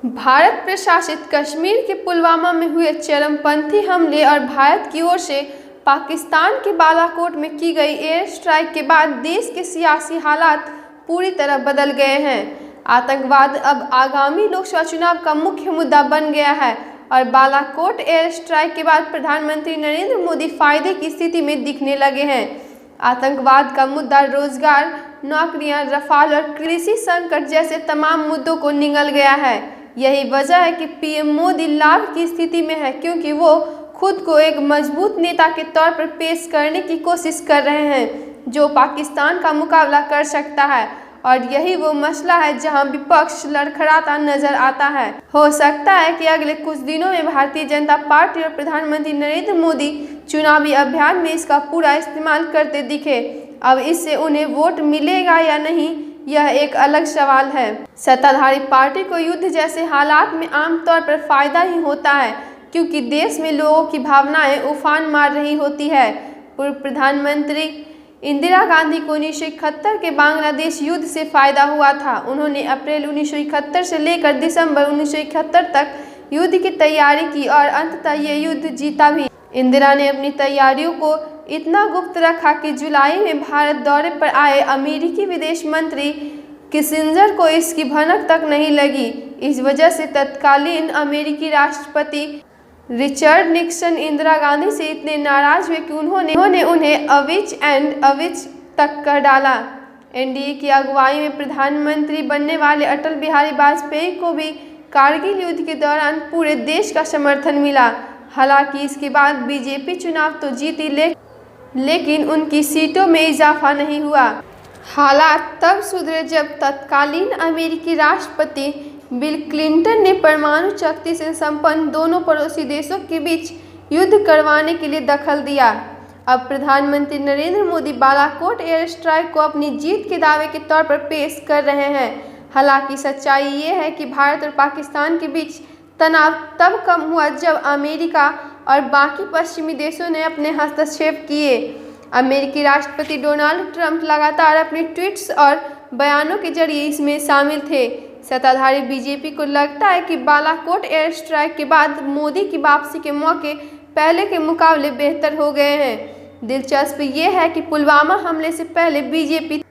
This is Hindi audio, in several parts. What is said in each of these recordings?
भारत प्रशासित कश्मीर के पुलवामा में हुए चरमपंथी हमले और भारत की ओर से पाकिस्तान के बालाकोट में की गई एयर स्ट्राइक के बाद देश के सियासी हालात पूरी तरह बदल गए हैं। आतंकवाद अब आगामी लोकसभा चुनाव का मुख्य मुद्दा बन गया है और बालाकोट एयर स्ट्राइक के बाद प्रधानमंत्री नरेंद्र मोदी फायदे की स्थिति में दिखने लगे हैं। आतंकवाद का मुद्दा रोजगार, नौकरियां, रफाल और कृषि संकट जैसे तमाम मुद्दों को निगल गया है। यही वजह है कि पीएम मोदी लाभ की स्थिति में है, क्योंकि वो खुद को एक मजबूत नेता के तौर पर पेश करने की कोशिश कर रहे हैं जो पाकिस्तान का मुकाबला कर सकता है। और यही वो मसला है जहां विपक्ष लड़खड़ाता नजर आता है। हो सकता है कि अगले कुछ दिनों में भारतीय जनता पार्टी और प्रधानमंत्री नरेंद्र मोदी चुनावी अभियान में इसका पूरा इस्तेमाल करते दिखे। अब इससे उन्हें वोट मिलेगा या नहीं, यह एक अलग सवाल है। सत्ताधारी पार्टी को युद्ध जैसे हालात में आमतौर पर फायदा ही होता है, क्योंकि देश में लोगों की भावनाएं उफान मार रही होती है। पूर्व प्रधानमंत्री इंदिरा गांधी को 1971 के बांग्लादेश युद्ध से फायदा हुआ था। उन्होंने अप्रैल 1971 से लेकर दिसंबर 1971 तक युद्ध की तैयारी की और अंततः ये युद्ध जीता भी। इंदिरा ने अपनी तैयारियों को इतना गुप्त रखा कि जुलाई में भारत दौरे पर आए अमेरिकी विदेश मंत्री किसिंजर को इसकी भनक तक नहीं लगी। इस वजह से तत्कालीन अमेरिकी राष्ट्रपति रिचर्ड निक्सन इंदिरा गांधी से इतने नाराज हुए कि उन्होंने उन्हें अविच एंड अविच तक कर डाला। एनडीए की अगुवाई में प्रधानमंत्री बनने वाले अटल बिहारी वाजपेयी को भी कारगिल युद्ध के दौरान पूरे देश का समर्थन मिला। हालांकि इसके बाद बीजेपी चुनाव तो जीती, लेकिन उनकी सीटों में इजाफा नहीं हुआ। हालात तब सुधरे जब तत्कालीन अमेरिकी राष्ट्रपति बिल क्लिंटन ने परमाणु शक्ति से संपन्न दोनों पड़ोसी देशों के बीच युद्ध करवाने के लिए दखल दिया। अब प्रधानमंत्री नरेंद्र मोदी बालाकोट एयर स्ट्राइक को अपनी जीत के दावे के तौर पर पेश कर रहे हैं। हालांकि सच्चाई ये है कि भारत और पाकिस्तान के बीच तनाव तब कम हुआ जब अमेरिका और बाकी पश्चिमी देशों ने अपने हस्तक्षेप किए। अमेरिकी राष्ट्रपति डोनाल्ड ट्रंप लगातार अपने ट्वीट्स और बयानों के जरिए इसमें शामिल थे। सत्ताधारी बीजेपी को लगता है कि बालाकोट एयर स्ट्राइक के बाद मोदी की वापसी के मौके पहले के मुकाबले बेहतर हो गए हैं। दिलचस्प ये है कि पुलवामा हमले से पहले बीजेपी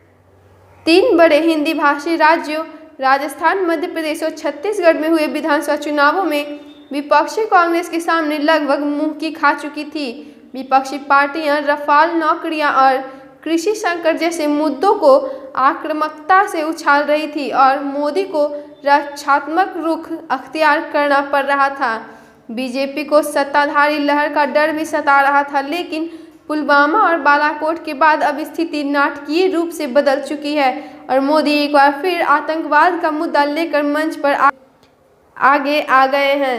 3 बड़े हिंदी भाषी राज्यों राजस्थान, मध्य प्रदेश और छत्तीसगढ़ में हुए विधानसभा चुनावों में विपक्षी कांग्रेस के सामने लगभग मुंह की खा चुकी थी। विपक्षी पार्टियां रफाल, नौकरियां और कृषि संकट जैसे मुद्दों को आक्रामकता से उछाल रही थी और मोदी को रक्षात्मक रुख अख्तियार करना पड़ रहा था। बीजेपी को सत्ताधारी लहर का डर भी सता रहा था, लेकिन पुलवामा और बालाकोट के बाद अब स्थिति नाटकीय रूप से बदल चुकी है और मोदी एक बार फिर आतंकवाद का मुद्दा लेकर मंच पर आगे आ गए हैं।